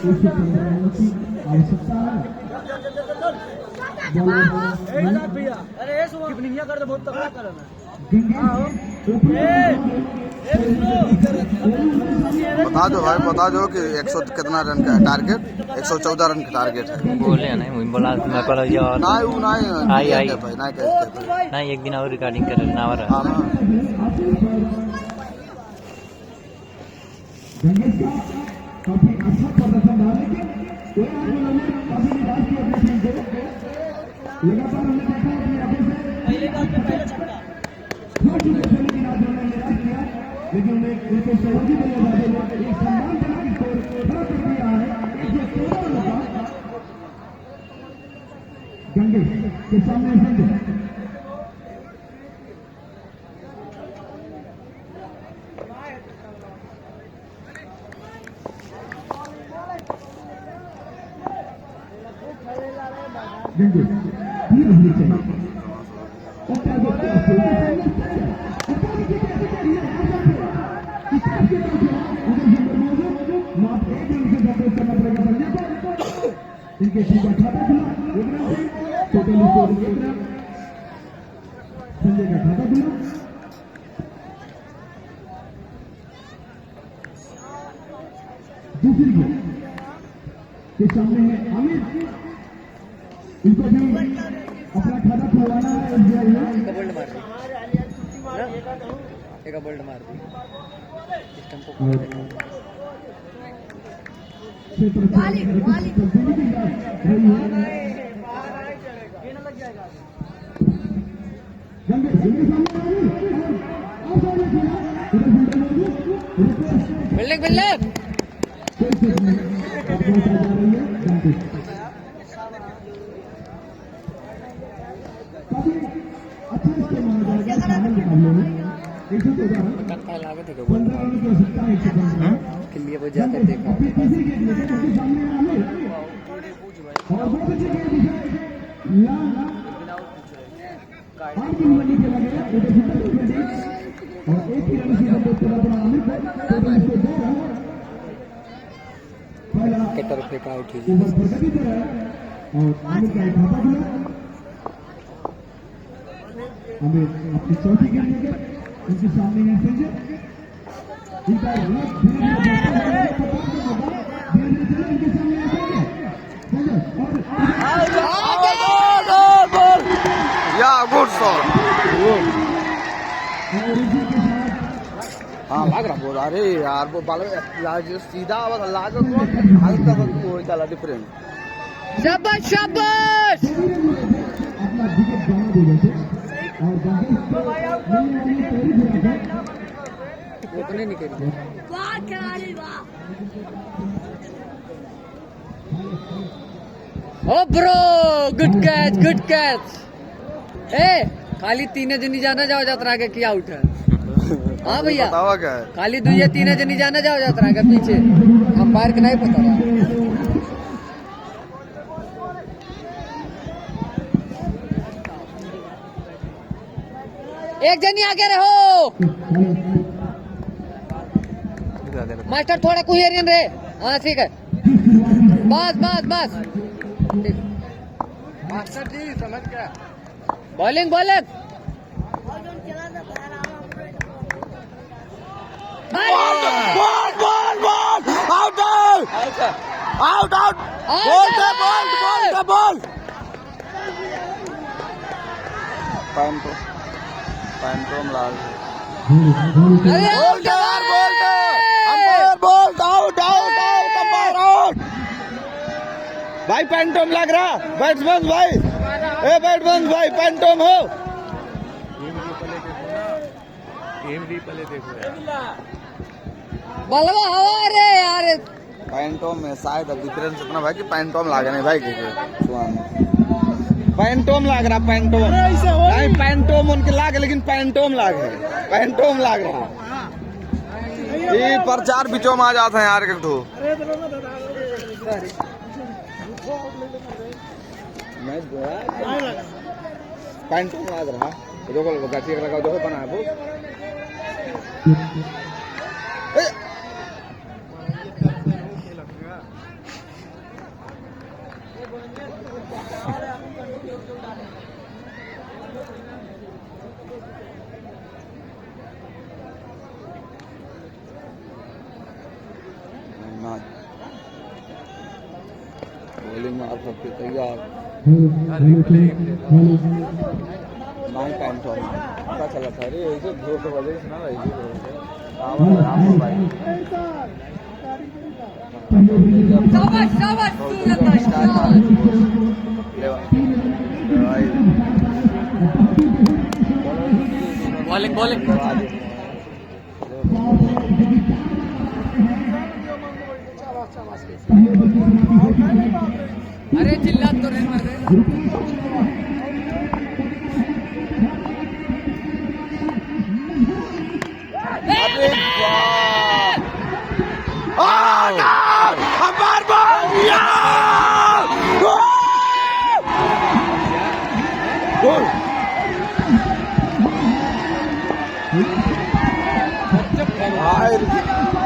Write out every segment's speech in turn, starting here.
की आवश्यकता है। अरे कीपिंग कर दो, बहुत तगड़ा कर रहा है। बता दो भाई, बता दो कि 100 कितना रन का है टारगेट। 114 रन का टारगेट है। बोले नहीं मुझे बोला मैं कल यार नहीं वो नहीं आई आई भाई नहीं कहते भाई। नहीं एक दिन और रिकॉर्डिंग कर ना और हाँ ना गंगेश का काफी अच्छा प्रदर्शन रहा, लेकिन कोई आंदोलन में काफी निराश किया अपने टीम को। लगातार हमने देखा अपने अपने से पहले का पहले छक्का छोड़ चुके थे, लेकिन आज उन्होंने निराश किया। लेकिन उनके सहयोगी बल्लेबाजों ने एक सम्मानजनक स्कोर खड़ा कर दिया है। 114 रन का गंगेश के सामने संजय। गंगेश धीरे धीरे चले और क्या देखते हैं इनके सीधा खाता खुला, एक रन से टोटल स्कोर 1 रन। संजय का खाता खुला। दूसरी गेंद के सामने है आमिर, इनको भी अपना खाता खुलवाना है। एसबीआई में बोल्ड मार दी, एक बोल्ड मार दी स्टंप को क्षेत्र तब्दीली की जा रही है। गंगेश सामने बिल्डिंग बिल्डिंग लागत है के लिए वो जाकर देखा के तरफ फेंका आउट ही हमें अपनी चौथी गेंद उनके सामने है संजय। इनका इनके सामने है या गुड शॉट। हाँ लग रहा बोल। अरे यार वो बाल जो सीधा आवाज लाग हल्का सा हो जाला डिफरेंस। शाबाश शाबाश अपना विकेट गंवा दे रहे थे और उतने निकल ओ ब्रो गुड कैच ए खाली 3 जनी जाना जाओ जात्रा के क्या आउट है। हाँ भैया बतावा क्या है खाली 2 या 3 जनी जाना जाओ जात्रा के पीछे अंपायर के नहीं पता रहा। एक जनी आगे रहो मास्टर, थोड़ा कुएरियन रे। हाँ ठीक है, बस बस बस मास्टर जी समझ गया। Bowling bowling out out out ball पैंटोम लाल बोल्ट आउट आउट भाई पैंटोम लग रहा बैट्समैन भाई। ए बैट्समैन भाई पैंटोम हो बलवा हवा रे यार। पैंटोम में शायद डिफरेंस इतना भाई कि पैंटोम लागे नहीं भाई पैंटोम लाग रहा पैंटोम नहीं पैंटोम उनके लागे लेकिन पैंटोम लागे पैंटोम लाग रहा। ये प्रचार बिचों में आ जाते हैं यार एक पैंटोम लाग रहा देखो गाची लगा देखो बना है मार सकते तैयार नहीं पैंटो पता चला था रे ऐसे दो तो बजे ना ऐसे आराम भाई शाबाश शाबाश सूरज शाबाश बॉलिंग बॉलिंग अरे चिल्ला तो नहीं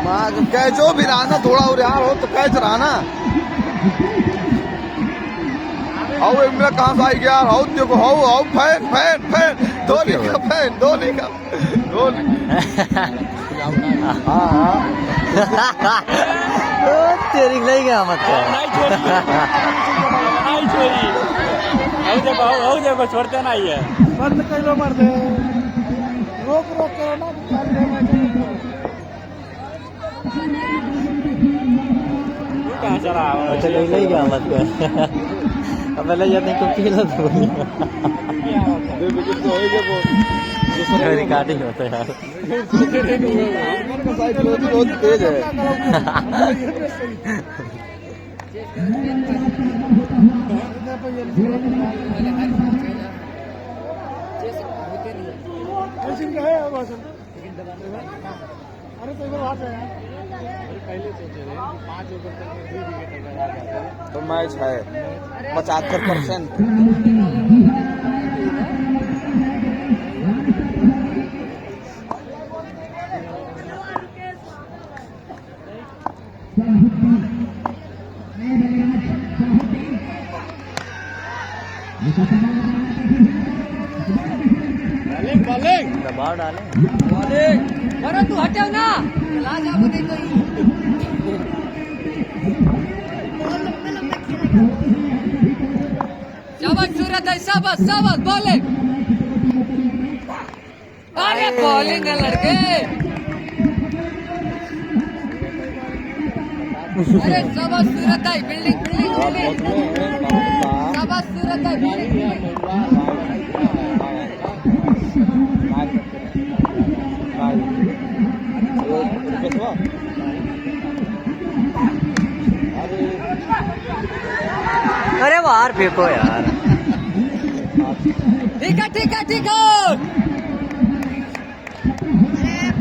मार कैचो भी रहा ना थोड़ा और यार हो तो कैच रहा ना आओ इमरा कहाँ से आई गया आओ देखो आओ फैन फैन फैन धोनी का फैन धोनी का धोनी हाँ तेरी नहीं गया मत जब छोड़ते नहीं है बंद कर लो मर दे रोक रोक करो ना कहाँ चला अच्छा कोई नहीं गया मत अब पहले जाते को पीला तो रिकॉर्डिंग होता है यार बहुत तेज है अरे तो इधर बात है तो मैच है 75%। दबाव डाले अरे तू हटाओ ना चला जा नहीं तो शाबाश सूरज है शाबाश शाबाश बॉलिंग अरे बॉलिंग है लड़के अरे शाबाश सूरज है बिल्डिंग बिल्डिंग बिल्डिंग शाबाश सूरज है बिल्डिंग अरे बाहर फेंको यार ठीक है ठीक है ठीक है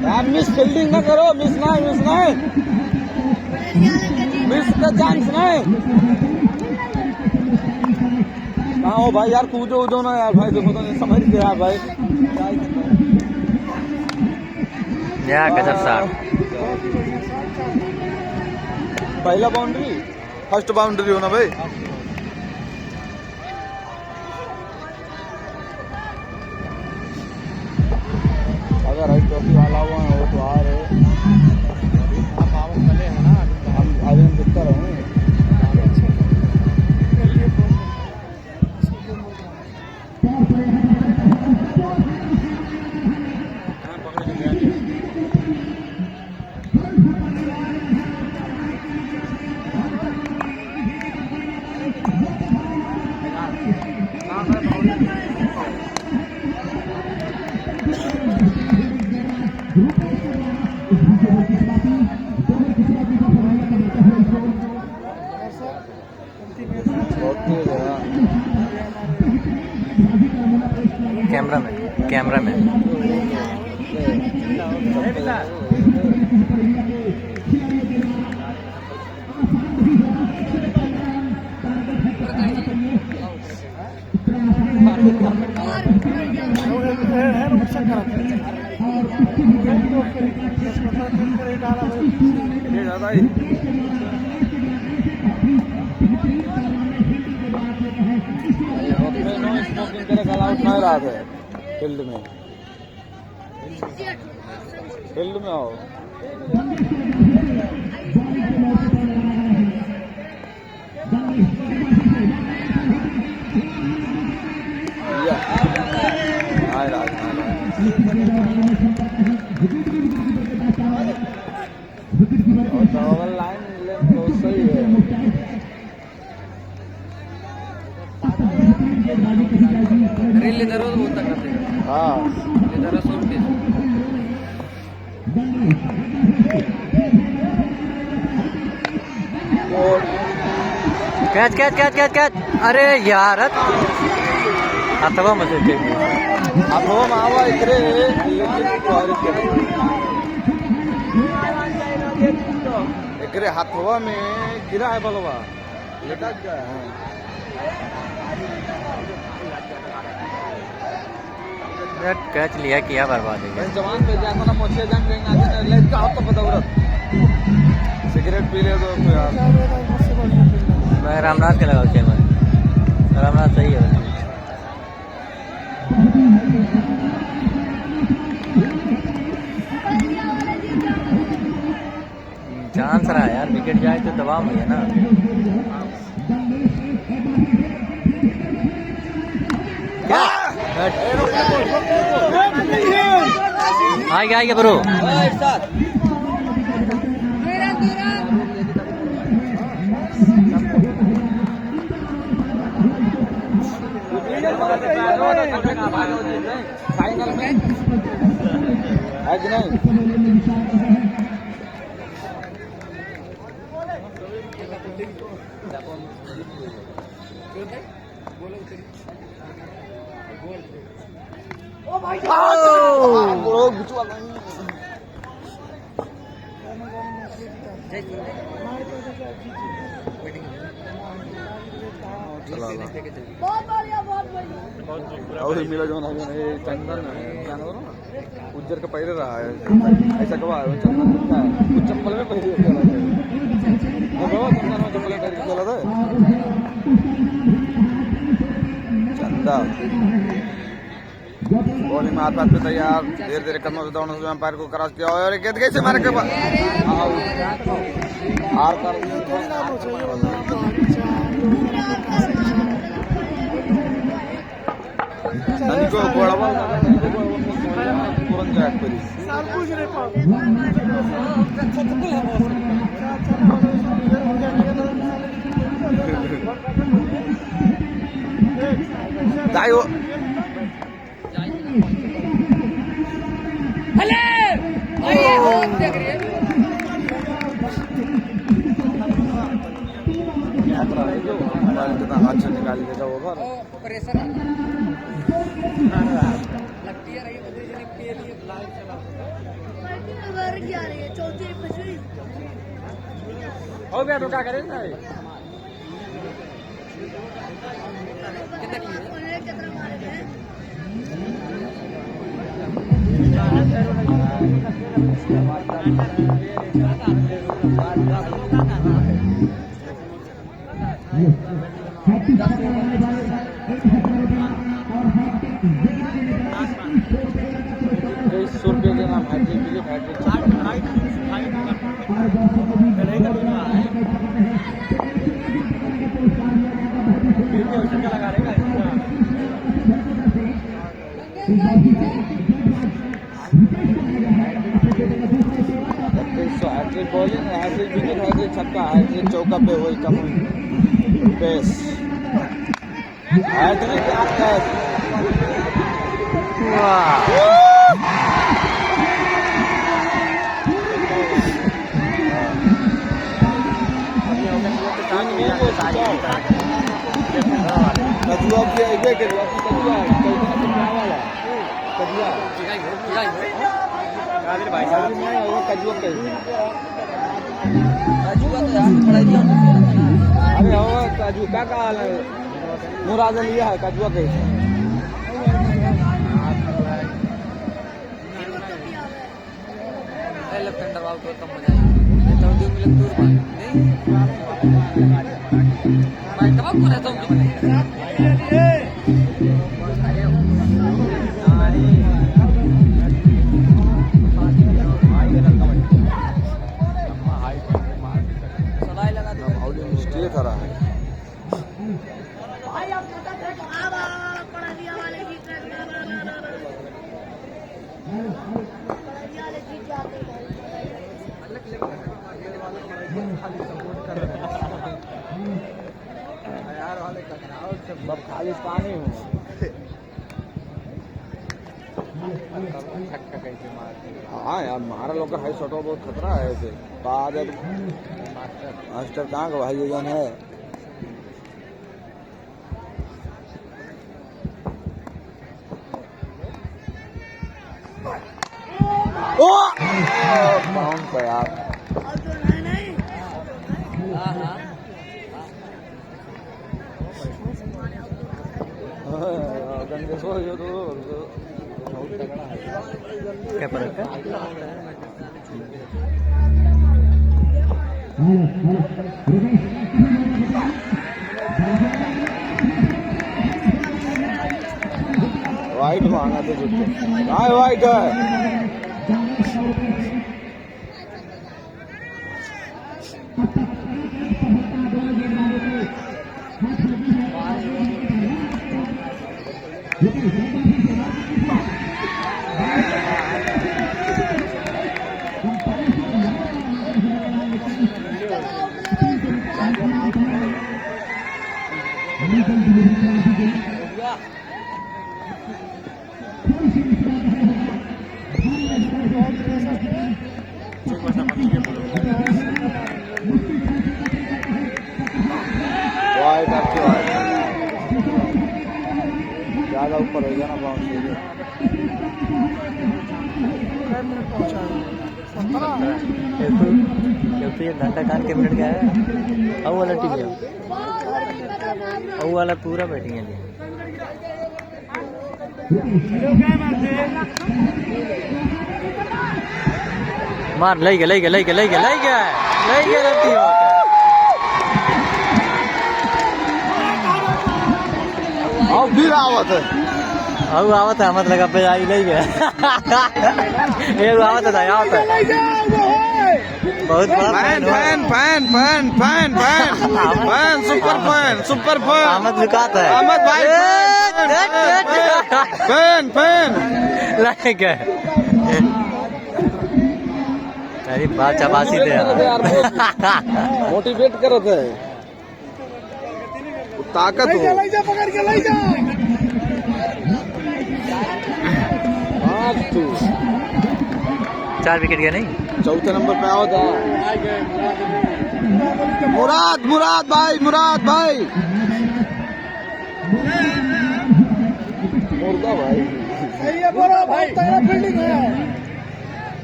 यार मिस फील्डिंग ना करो मिस नहीं मिस का चांस नहीं हाँ हो भाई यार कूदो उदो ना यार भाई देखो तो समझ गया भाई या गजब साहब पहला बाउंड्री फर्स्ट बाउंड्री हो ना भाई अगर राइट ट्रॉफी वाला हुआ है वो तो आ रहे हम आगे हम दिखता रहे कैमरा में नहीं रहा था फील्ड में आओ रेल इधर हो तो बहुत तक करते हाँ इधर सो के catch catch catch catch catch अरे यार अथवा मजे के अब वो मावा इतरे एकरे हाथवा में गिरा है बलवा लेटा गया है कैच लिया किया बर्बाद है जवान पे जाको ना मोछे जंग कहीं आगे ले का तो बदौलत सिगरेट पी ले तो यार मैं रामनाथ के लगाओ चैनल रामनाथ सही है चांस रहा यार विकेट जाए तो दबाव में है ना क्या आएगा ब्रो एक साथ फाइनल में है कि नहीं और मिला जो ना चंदन जानवर ना उज्जर का पहले रहा है ऐसा कहा है चंदन का वो चप्पल में पहले चला है वो चंदन में चप्पल में पहले चला था चंदा बॉलिंग में हाथ पे तैयार धीरे धीरे कदमों से दौड़ने से अंपायर को क्रॉस किया और गेंद कैसे मारे के बाद हार कर ननी को गोड़वा तुरंत जैक करी दायो अले भाई ये बहुत देख रही है कितना हाथ से निकाल देगा वो बार प्रेशर लगती है रही बदली के लिए लाइव चला क्या रही है चौथी पछड़ी हो गया तो क्या करें ना कितने की उन्हें कितना मारे गए ₹100 के नाम हैट्रिक के लिए hat trick bowling hat trick wicket hat trick छक्का हैट्रिक चौका पे वही कम पेस हैट्रिक आपका कजुआ की एक एक कजुआ वाला कजुआ कादिर भाई साहब नहीं वो कजुआ के कजुआ तो यार पढ़ाई दिया अरे हो कजू का हाल है मुराद लिया है कजुआ के लेफ्ट हैंडर वाव को कम मजा आएगा तो दो मिनट दूर नहीं मैं तब को रहता हूं सलाई लगा दो स्टे करा है भाई अब पढ़ा दिया वाले जीत जाते यार सब खालिस्तानी हूँ। हाँ यार मारा लोग का हाई शॉट बहुत खतरा है ऐसे बाद मास्टर कहाँ का भाई जन है। ओ बाउंस है यार। और जो नहीं नहीं गंदे सो जो तो क्या फर्क है? वाइट मांगा तो जुटे हाँ वाइट है। वाइट आपकी वाइट ज्यादा ऊपर हो गया ना बाउंस तो ये घंटा कान के मिनट गया है। अब वाला टीम है, अब वाला पूरा बैटिंग है। मार लई गया अब भी आवत है। अब आवत है मत लगा पे आई नहीं गया। एक आवत है बहुत बड़ा फैन सुपर फैन अहमद लुकात है। अहमद भाई फैन लाइक है। अरे बात चबासी थे मोटिवेट करत है ताकत हो। पकड़ के लाई जा 4 विकेट गया नहीं। चौथे नंबर पे आवत है मुराद भाई मुर्दा भाई सही है बोलो भाई तगड़ा फील्डिंग है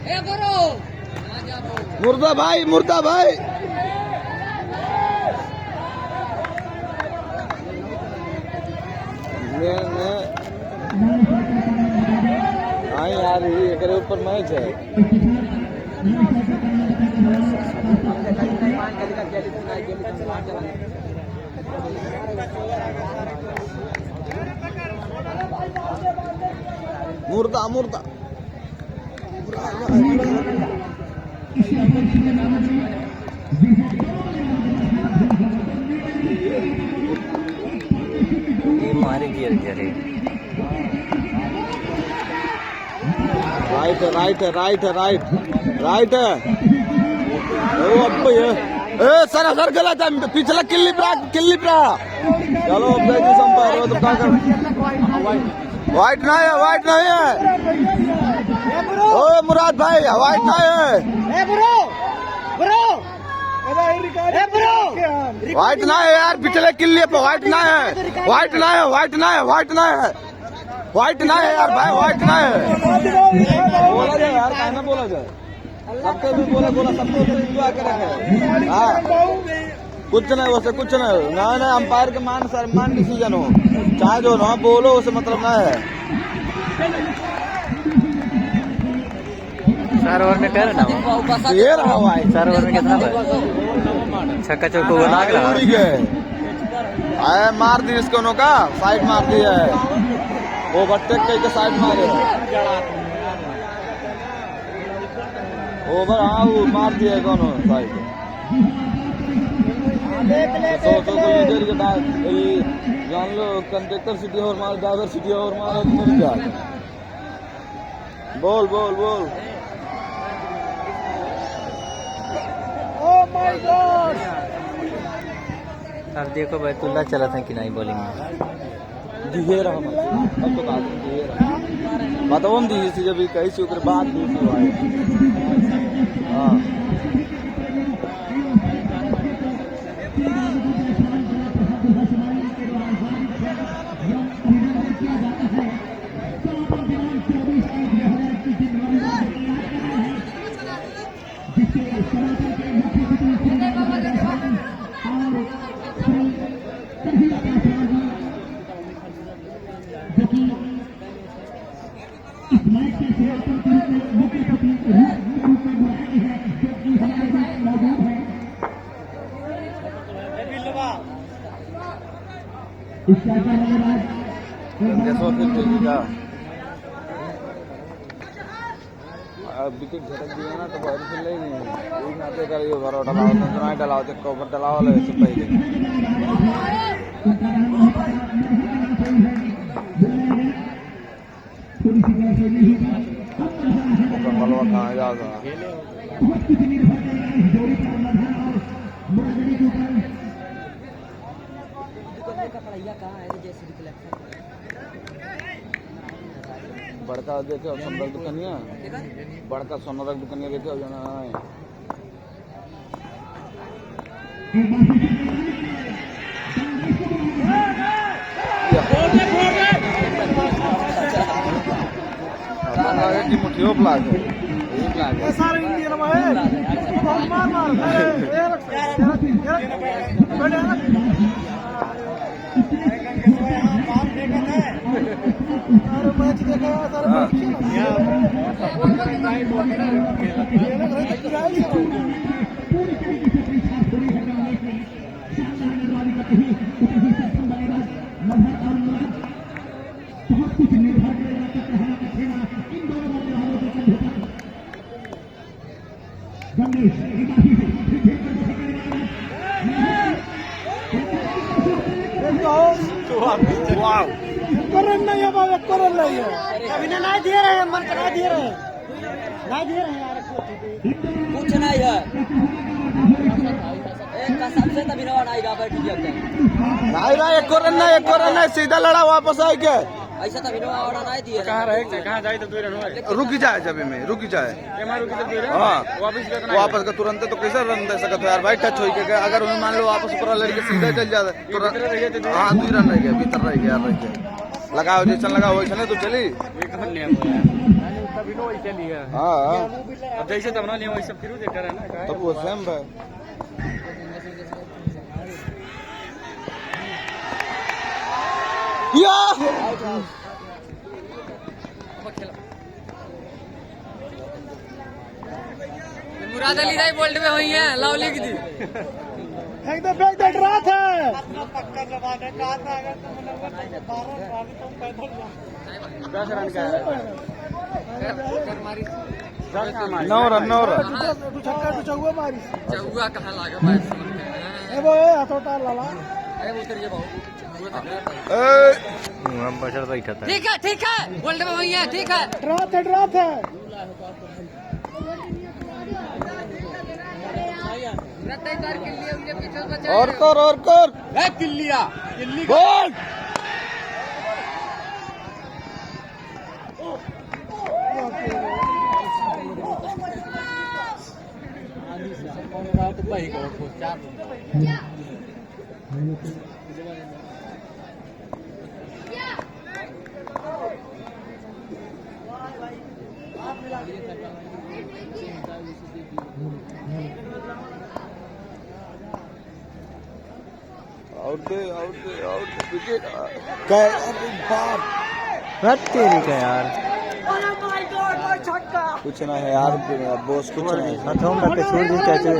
ए करो मुर्दा भाई हाँ यार एक ऊपर मैच है। मुर्दा ये मारे गियर गिरे राइट है ओ अब्बे सर गलत है पिछला किल्ली प्रा चलो अब देखिए संपायर हो तो क्या कर वाइट नहीं है ओ मुराद भाई वाइट नहीं है वाइट नहीं है यार पिछले किल्ली पे वाइट नहीं है यार भाई वाइट नहीं है। बोला जाए यार कहना बोला जाए सबको भी बोला सबको तो इंजॉय करेंगे। हाँ कुछ नहीं ना अंपायर के मान डिसीजन हो चाहे जो ना बोलो उसे मतलब ना है। चार ओवर में कह रहा ना ये रहा भाई 4 ओवर में कितना है? छक्का चौको वो लाग रहा मार दी इसको नो का साइड मार दी है ओवरटेक करके साइड मारे ओवर हाँ वो मार दिया कौन साइड तो इधर के बाद जान लो कंडक्टर सिटी और मार ड्राइवर सिटी और मार मर जा बोल Oh my God! अब देखो बैतुल्ला चला था कि नहीं बॉलिंग में। दिहे रहा अब तो काट दिहे रहा बताओ हम दिहे से जब कहीं से ओकर बाद दूसरी आए हां कैसा फिर चलेगा अब विकेट झटक दिया ना तो बहुत खेल ही नहीं एक नाते कर ये बार डलाओ तो ना डलाओ तो कवर डलाओ ले से पहले बलवा कहां जाएगा बड़का देखे सोनरक दुकानिया बड़का सोनरक दुकानिया देखे जाना है की मुठियो प्लाग है यही प्लाग है सारे इंडियन में मार मार मैच देखा वाओ करन नहीं है बाबा करन नहीं है अभी नहीं दे रहे हैं मन करा दे रहे हैं नहीं दे रहे हैं यार कुछ नहीं है एक कसम से तभी ना आएगा बैठ गया नहीं रहा एक रन नहीं सीधा लड़ा वापस आए क्या ऐसा तभी ना ऑर्डर नहीं दिए कहाँ रहे कहाँ जाए तो 2 रन हुए रुक जाए जब में रुक जाए रुकी तो 2 रन हाँ वापस का तुरंत तो कैसे रन दे सकते हो यार भाई टच हो गया अगर उन्हें मान लो वापस पूरा लड़के सीधा चल जाता तो हाँ 2 रन रह गया भीतर रह गया लगाओ जैसा लगाओ वैसा नहीं तो चली तभी तो वही चली है हाँ अब जैसे तब ना लिया वैसे फिर देख रहे हैं ना तब वो सेम है या मुराद अली राय बोल्ड में हुई है लाव लिख दी एकदम फेंक दे रहा था पक्का जवाब है कहा था अगर तुम 10 रन का है 9 रन तू छक्का तू चौका मारी चौगा कहाँ लागा बैट ए वो हथौटा लाला अरे उतर ये बहुत हम बचर बैठा था। ठीक है बोल्ड में हुई है ठीक है ड्रा था और कर किल्लिया बोल आउट विकेट तेरी का यार कुछ ना है यार बॉस कुछ नहीं हथों में के छोड़ दी कैसे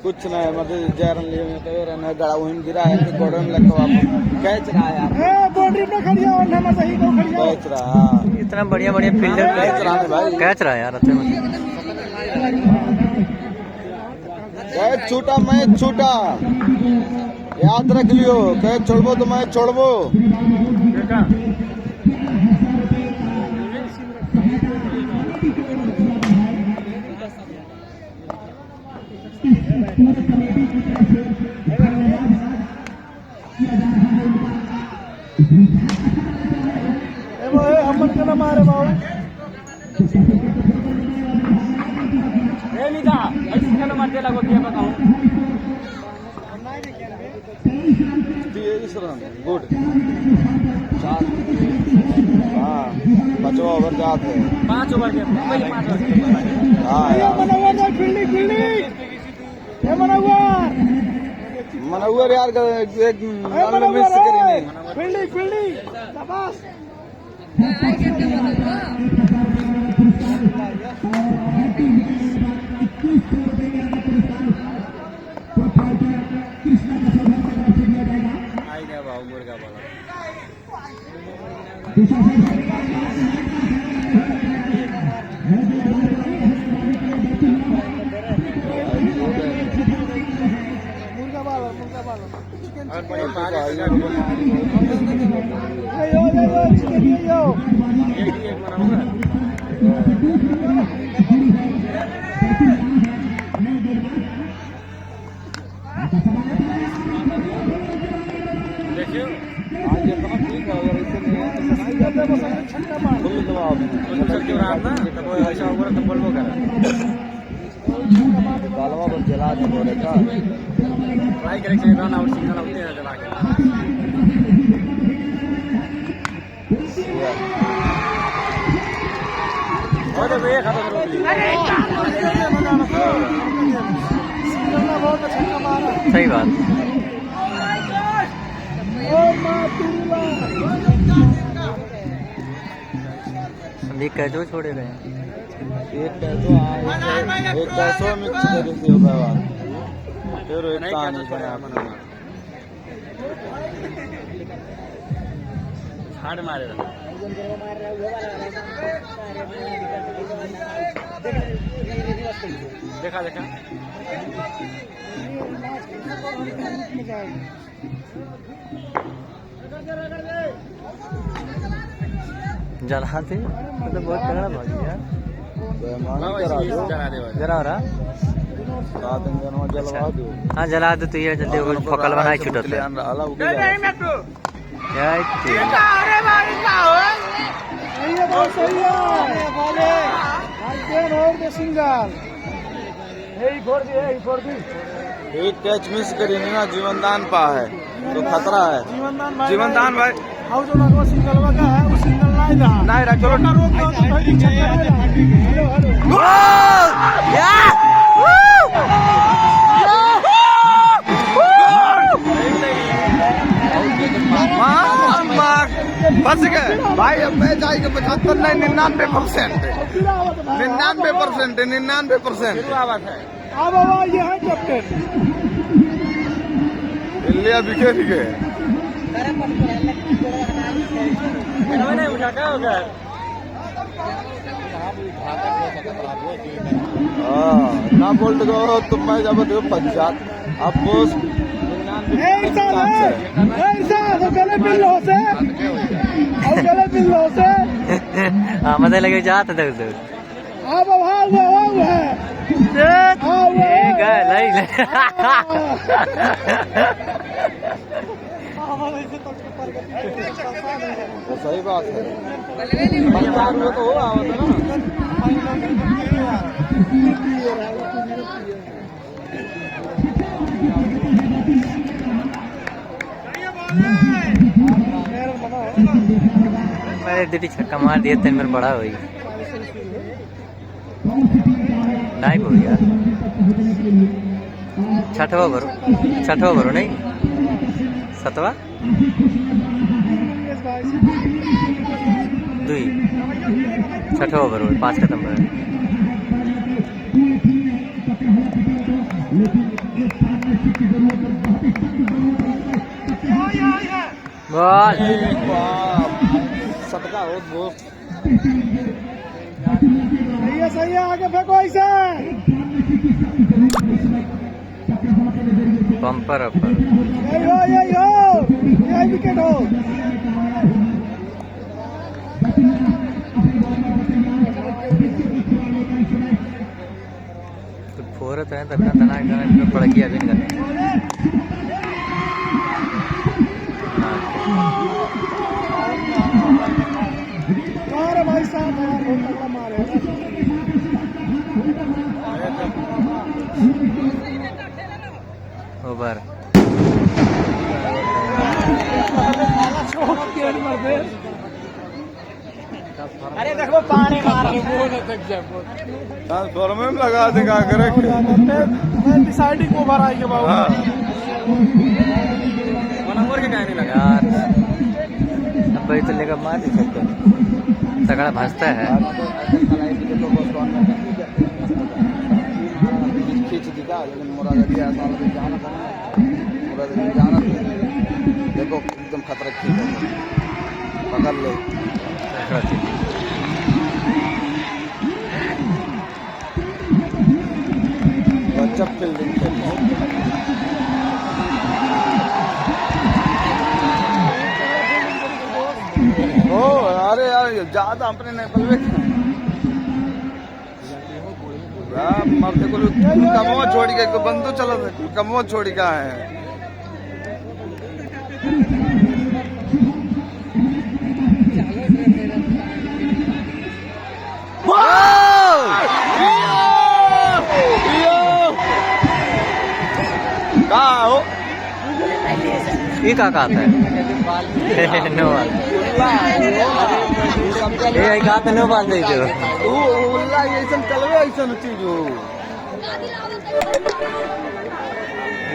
कुछ ना है मतलब जयरन लिए में तो रन है गड़ा वहीं गिरा है तो गोड़ में लगा वापस कैच रहा है यार बाउंड्री पे खड़ी है और ना सही को खड़ी है कैच रहा इतना बढ़िया फील्डर कैच रहा है भाई कैच रहा यार अच्छे में कैच छूटा मैच छूटा याद रख लियो कैच छोड़बो तो मैच छोड़बो हम के ना मारे बाबू ए नीता ऐसे खेलो मत लगो क्या बताऊं इस रन गुड 4 हाँ 5 ओवर जाते हैं 5 ओवर के पहले 5 ओवर हाँ यार मनोवर यार का एक रन मिस करी फील्डिंग शाबाश आई गया बाबू मुर्गा वाला और बड़ी पार एक मना देखियो आज ये तो ठीक है अगर इसे फुल दबाव सर क्यों रहा ना तब ऐसा होगा तो बोल वो करा बालवा पर जला दे बोले का ट्राई करेंगे रन आउट सिग्नल आउट है जला के और वे खत्म कर ली सही बात अभी कैचो छोड़े गए एक पैसो एक पैसो मिक्स कर दियो बाबा फिर एक कहानी बना हार्ड मारे देखा देखा जलाते मतलब बहुत तगड़ा भाग गया जला दे जरा हो रहा रात में जलवा दो हाँ जला दो तो ये जल्दी वो फोकल बनाई छूटत है अला उगे एक कैच मिस करी ना जीवनदान पा है तो खतरा है जीवनदान भाई और जो लगवा सिंगलवा का है वो सिंगल नहीं रहा नहीं रहा चलो रोक दो तो भाई चक्कर फंस गए भाई अब मैं जाएगा 75 नहीं 99% 99% आवाज है अब बाबा ये है कैप्टन इंडिया बिके बिके मैंने उठा क्या हो गया ना बोल्ट दो तुम मैं जब देखो 50 अब बोस ऐसा तो गले मिल हो से अब गले मिल हो से हाँ मतलब लगे जाते थे उधर अब वो है ठीक है नहीं तो सही बात है पंजाब में तो हो रहा होता मैंने दीदी छक्का मार दिया 3 मिनट बड़ा हुई नहीं हो यार छठवा भरो नहीं 7वां 2 छठवा भरो 5 खत्म है बॉल सटका हो बहुत सही है आगे फेंको ऐसे बम्पर अपर यही हो विकेट हो तो फोरत है तब तना पड़ गया अभी नहीं ऊपर। अरे देखो पानी मार ट्रांसफार्मर में लगा दे का करे डिसाइडिंग ओवर आई के बाद हाँ। नंबर के कहने लगा यार अब भाई तो लेकर मार नहीं सकते, तगड़ा भसता है। खींच दिखा लेकिन मुरादाबादी ऐसा जाना था, मुरादाबादी जाना था। देखो एकदम खतरा खींच पकड़ ले। गजब फील्डिंग खेल ओ अरे यार ज्यादा अपने नेपाल में मरते को कमवा छोड़ी का बंदो चला था, कमवा छोड़ी का है। हो ये का आता है नो बाल ये का तो नो बाल दे दो उल्ला ऐसा चलवे ऐसा चीज हो।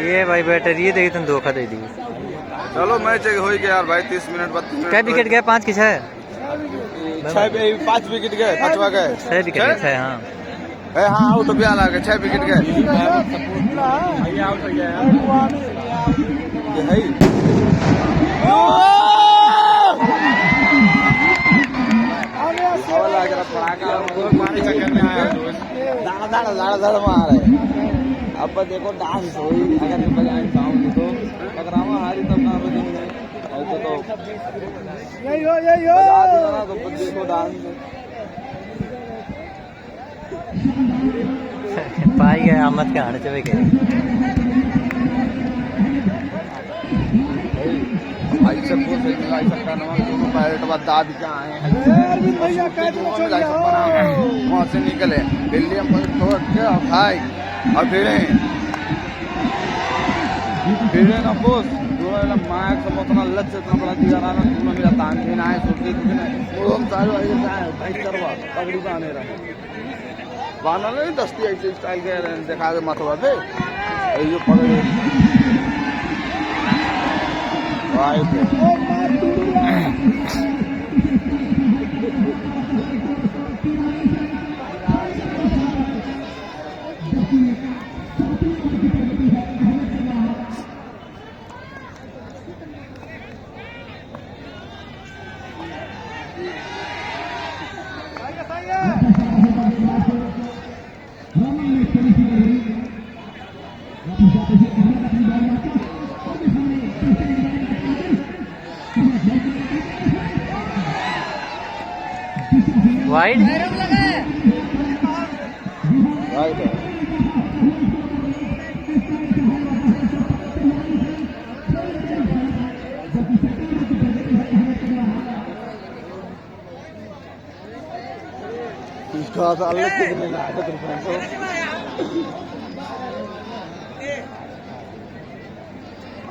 ये भाई बैटर ये देखी तुम धोखा दे दी। चलो मैच हो गया यार भाई, 30 मिनट 32 मिनट। क्या विकेट गए? 5 की 6? 5 विकेट गए, 5वां गए, 6 विकेट गए। 6 हाँ हाँ आउट भी आला गए, 6 विकेट गए। आउट हो गया ये है पानी चक्कर में आया, दाड़ा मार है। अब देखो डांस हो, अगर बजाए साउंड तो टकरावा हारी तब ना बजेंगे, ऐसे तो बजा देना तो देखो डांस पाई गए अहमद के हाड़ चवे गए। ऐसे पूछ ऐसा करना दोनों पायलट बाद दाद क्या आए हैं वहाँ से निकले दिल्ली हम छोड़ के भाई और फिरे ना बोस दोनों मायक सब उतना लच इतना बड़ा दिया रहा ना, दोनों मेरा तान देना है सोचते वो हम सारे भाई करवा पगड़ी बांधे रहे बाना नहीं दस्ती ऐसे स्टाइल के दिखा के माथवा पे ये पगड़ी भाई वाइड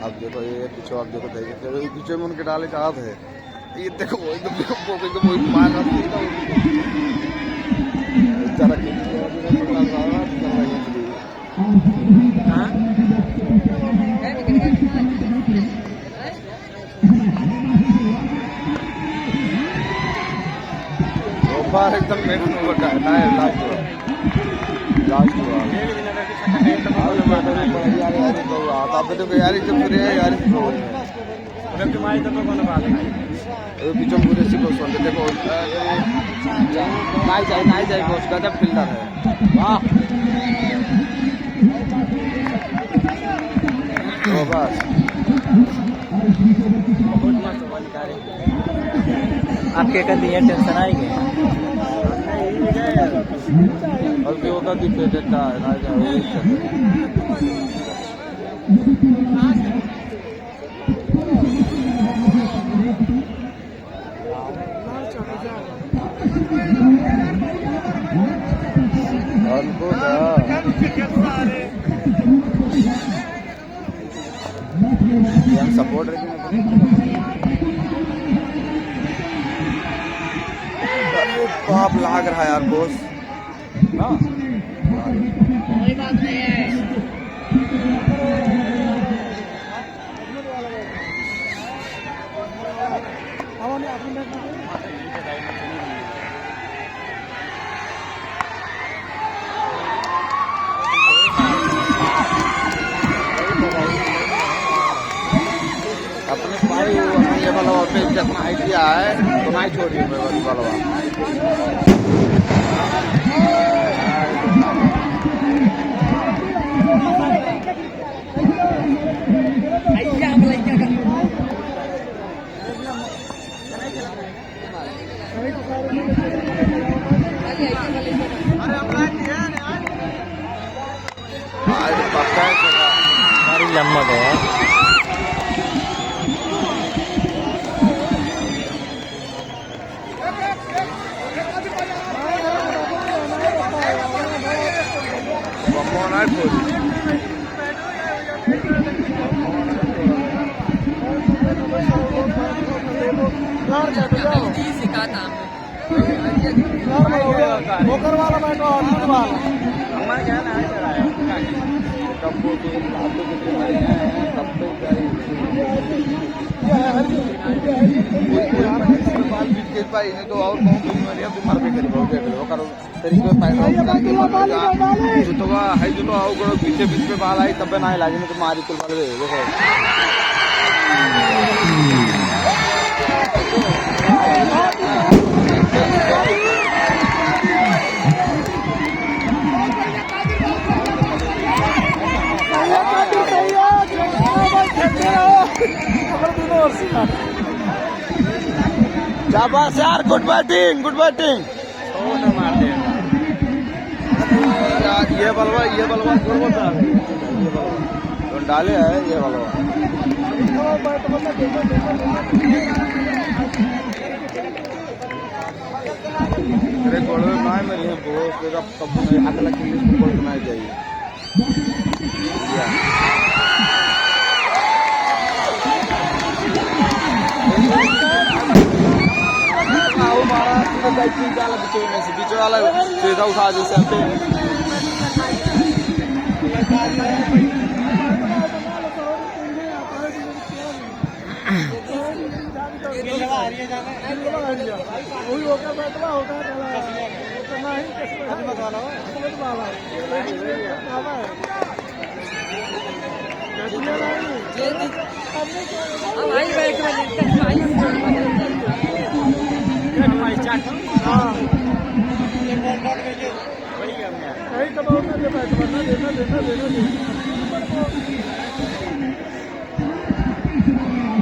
अब देखो ये पीछे, आप देखो पीछे में उनके डाले चाहते हैं, ये देखो एकदम वही मार एकदम मेन ओवर का है लास्ट हुआ आप तो यारी जब फिर यारी पीछे पूरे से बस देखो नहीं जाए उसका जब फील्डर है वाह तो बस आपके कर दिया टेंशन आई गए बल्कि होता दिखे देता है ना जाए हम सपोर्ट रखेंगे पाप लाग रहा है यार बॉस ना। कोई बात नहीं है। अपने भाई ये वाला पे जितना आइडिया है तो नहीं छोड़िए मैं वाला हमारी लम्बक है यार। सिखाता भाई नहीं तो और कौन मर पे करी तरीके तो है जो पीछे बीच पे बाल आई तब ना लागे नहीं तो मारी कुल बाल देखो शाबाश यार गुड बैटिंग ये बलवा डाले है ये बलवा मेरे गोल में ना मेरे बहुत तेरा कब अगला किल्ली गोल बनाया चाहिए बीच वाला सीधा उठा जैसे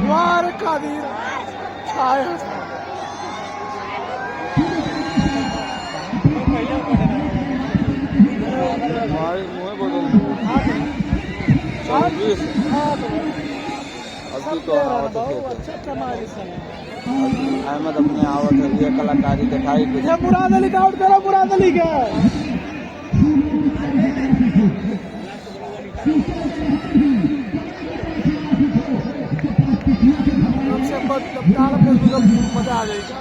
वार कादिर आया अहमद अपने आवत है ये कलाकारी दिखाई ये मुराद अली का आउट करो मुराद अली का मजा आ जाएगा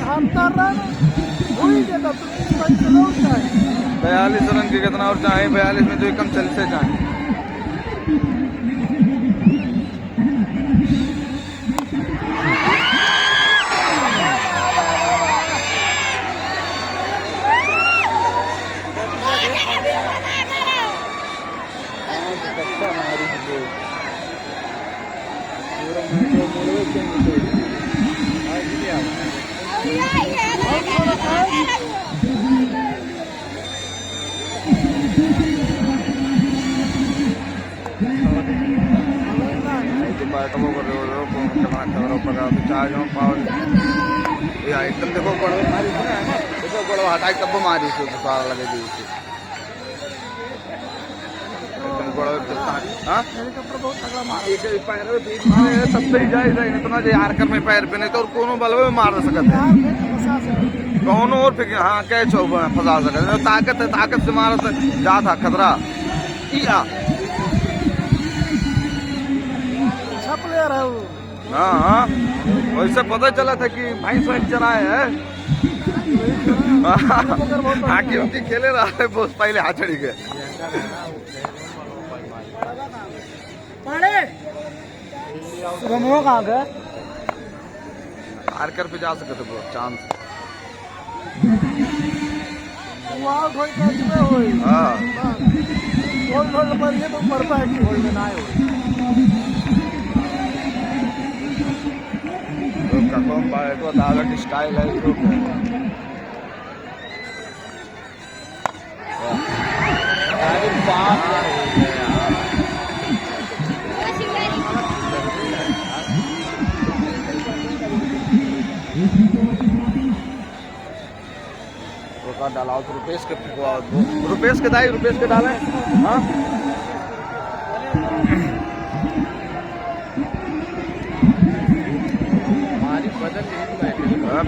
हम कर रहे हैं 42 रन के कितना और चाहे 42 में तो कम चल से जाए। बैठो कर एकदम देखो बड़ो मारी देखो बड़ो हटाई कब मारी से तो सारा लगे दी एकदम बड़ो हां एक पैर पे बीच मारे सब पे जाए इतना जे यार कर में पैर पे नहीं तो और कोनो बलवे में मार सकते हैं कोनो और फिर हां कैच हो फंसा सकते हैं ताकत से मारा जा था खतरा किया प्लेयर है वो। हाँ वैसे पता चला था कि भाई स्वयं चलाए है हाकी उनकी खेले रहा है बहुत पहले हाथ चढ़ी गए कहाँ गए आरकर पे जा सकते थे बहुत चांस हाँ तो दादा की स्टाइल है अरे बाप डाला रुपेश के रुपेश के दाई रुपेश के डाले हाँ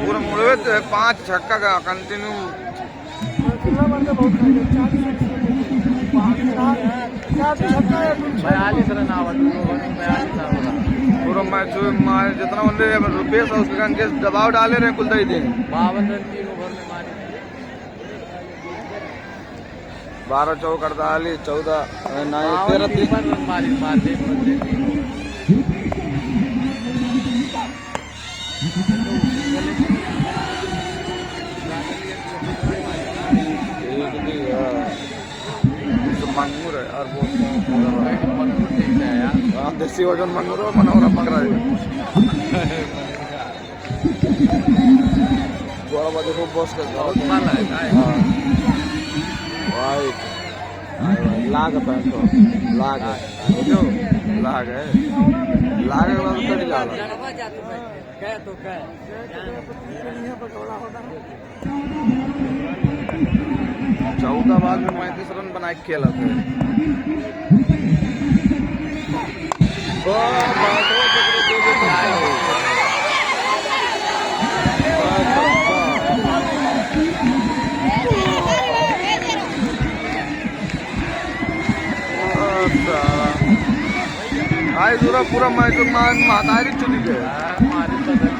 पूरा मुड़वे 5 छक्का का कंटिन्यू पूरा मैच जितना रुपेश और उसके दबाव डाले रहे कुलदई दिन 52 रन 3 ओवर में मारे 12 चौक 48 14 13 रन मारे मंगूर है और वो देसी वजन मंगूर और मनोहरा पकड़ा है बड़ा बड़ा देखो बॉस का लाग पैंटो लाग जो लाग है लाग वाला तो कट जाला चौथा बाद में 35 रन बना के खेला था आज पूरा मैच मातारी चुनी गए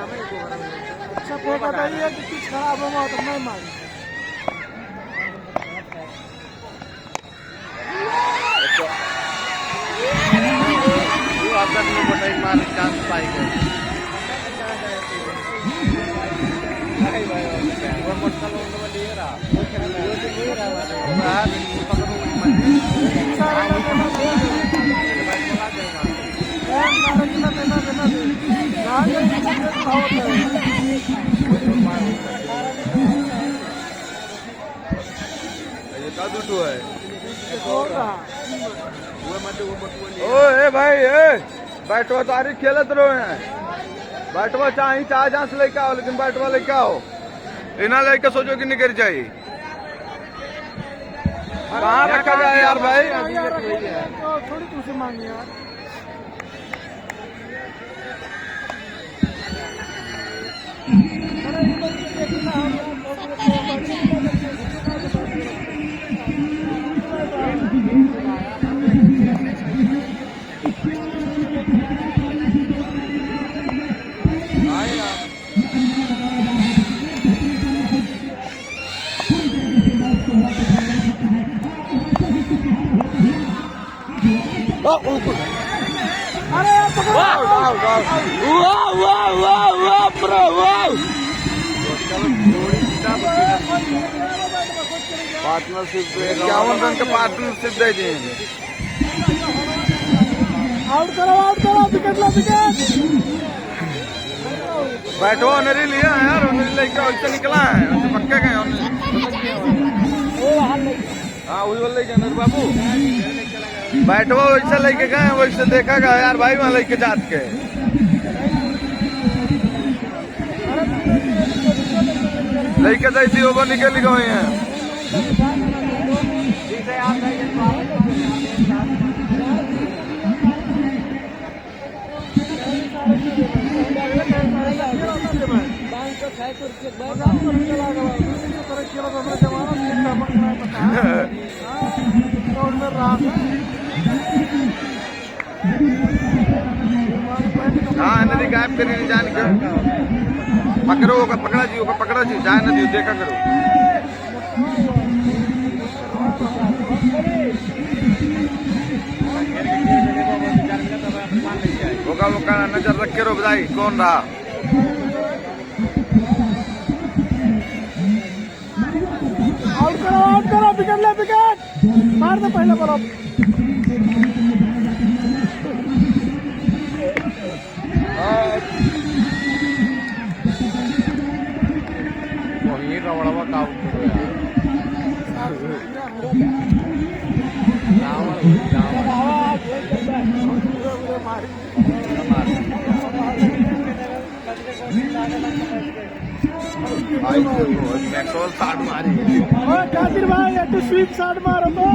अच्छा फेंका था ये कि कुछ खराब हुआ तो नहीं मारी आपका बताइए मार चांस पाएगा ये का दुटू है ओ ए भाई ए बैटवा तारीख खेलत रहो है बैटवा चाहे चाह जहाँ से लेके आओ लेकिन बैटवा लेके आओ इना लेके सोचो कि निकल चाहिए कहाँ रखा जाए यार भाई थोड़ी तुझसे मांगी यार पार्टनरशिप 51 रन का पार्टनरशिप दे दिए आउट करो विकेट लो विकेट बैटो ऑनरी लिया है यार ऑनरी लेके उससे निकला है उससे पक्के गए हाँ वही वाले लेके नर बाबू बैटो वैसे लेके गए वैसे देखा गया यार भाई वहाँ लेके जात के लेके जाती ओवर निकल गए हैं हाँ नदी गायब करी नहीं जान के पकड़ो होगा पकड़ा जी जाए नदी देखा करो होगा नजर रख के रो बधाई कौन रहा आउट करो विकेट ले विकेट मार दो पहले बोलो शॉट मारी कादिर भाई एक स्वीप शॉट मारो तो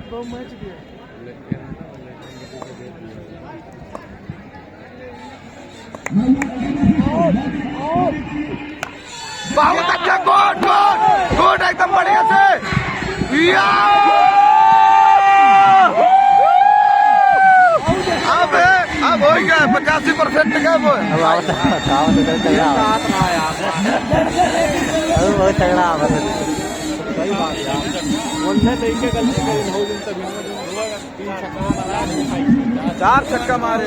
दो मैच दिए बहुत अच्छा गुड एकदम बढ़िया से अब हो गया 85% का वो बहुत तगड़ा चार छक्का मारे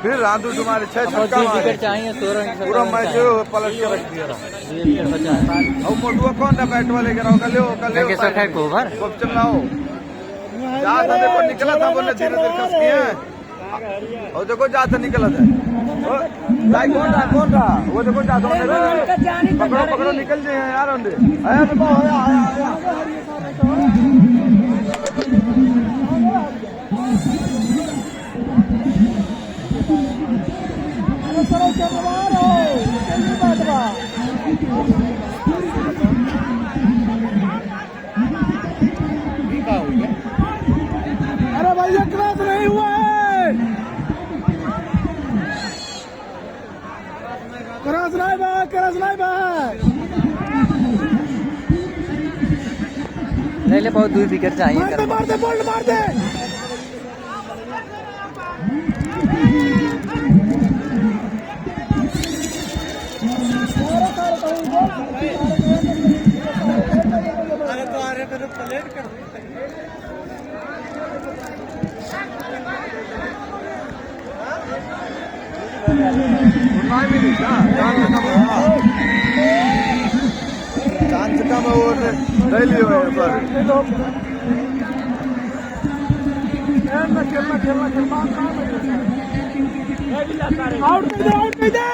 फिर रांधू तुम्हारे 6 छक्का मारे चाहिए पूरा मैच पलट के रख दिया और मोटुआ कौन था बैट वाले के रहो कल चल रहा हो जाता देखो निकला था बोले धीरे धीरे खस किए और देखो जाता निकला था कौन था वो देखो जाता पकड़ो निकल जाए यार आया देखो आया अरे भैया क्रॉस नहीं हुआ है क्रॉस नहीं भाई नहीं ले बहुत दूर विकेट चाहिए मार दे बोल्ड मार दे अरे तो प्लेट कर नहीं मिली क्या चांस कम है वो डेली हुए पर आउट कर दे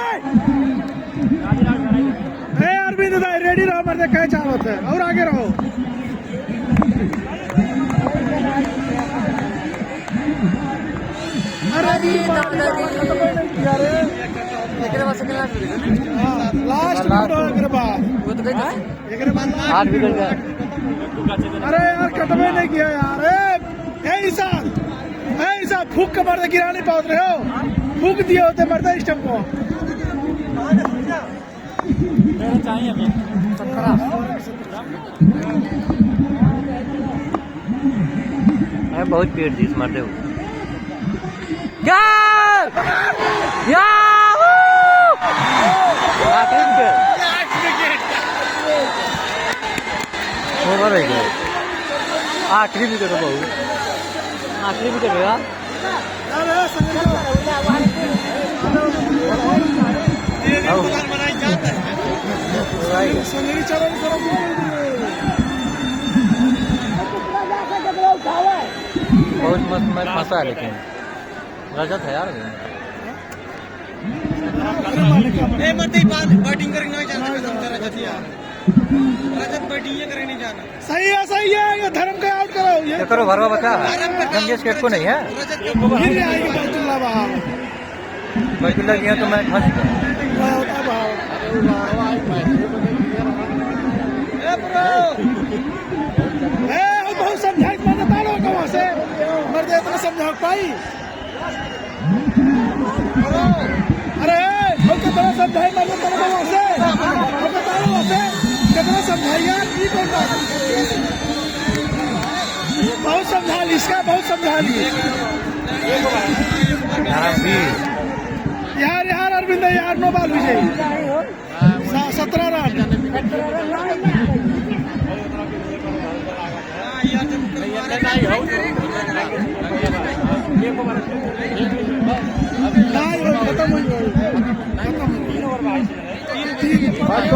अरविंद भाई रेडी रहो मरते कैच आवत है और आगे रहो लास्ट के बाद हाथ बिगड़ गया। अरे यार कटवे नहीं किया यार ऐसा फूक के मरते गिरा नहीं पाते रहे हो फूक दिए होते मरते स्टम्प को अरे बहुत पेड़ थी मरते हो आखिरी विकेट हो बहु आखिरी विकेट हो यार बहुत मस्त मैच फंसा है लेकिन रजत है यार बैटिंग करने नहीं जाना रजत यार रजत बैटिंग करने नहीं जाना सही है ये धर्म का आउट करो ये करो भरवा बता गंजेश के को नहीं है गिर जाएगी बैतुल्ला बाहर बैतुल्ला गया तो मैं फंस गया बहुत समझाई मैंने तालो कहाँ से मर दे इतना समझा पाई अरे कितना समझाई मैंने तेरे को वहाँ से कितना समझाई यार बहुत समझा ली इसका बहुत समझा ली यार अरविंद यार नो बाल विजय 17 रन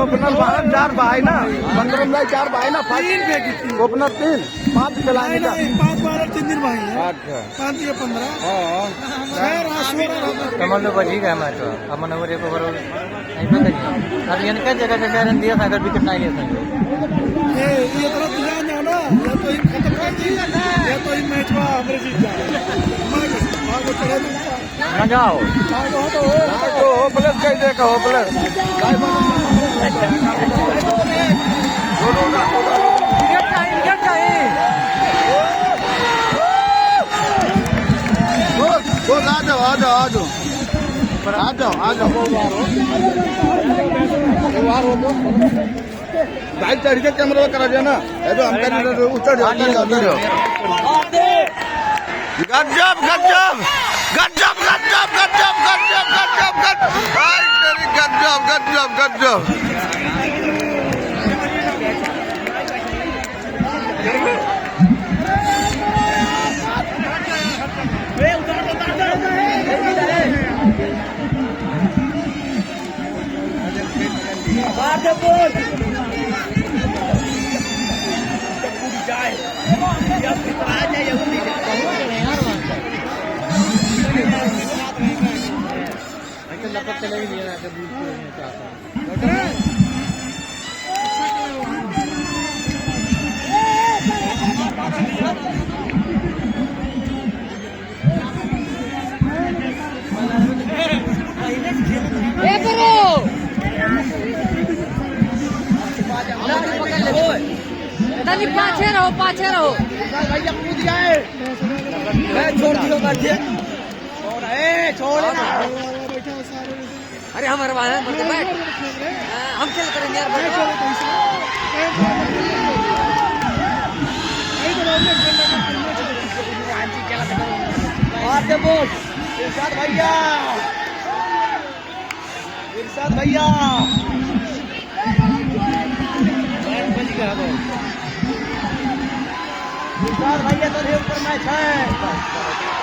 ओपनर 4 बाई ना 15 4 बाई ना 3 ओपनर 3 5 खिलाड़ी का 5 बार 3 दिन भाई है अच्छा 5 या 15 कमल तो बच ही गया मैच अब मन ओवर एक ओवर नहीं पता नहीं अब ये क्या जगह जगह रन दिया था अगर विकेट नहीं लिया था ये तरह ध्यान जाना या तो ही खत्म कर दी या तो ही मैच में हमरे जीत जाए भागो चढ़े ना जाओ तो हो प्लस कह दे का हो प्लस आ जाओ भाई चढ़ के कैमरा करा दिया ना जो हम उतर गजब पाछे रहो भैया कूद जाए छोड़ दियो बैठे छोड़ ना अरे हमारे वहाँ बैठ हम खेल करेंगे यार इरशाद भैया इरशाद भैया तो ऊपर मैच है।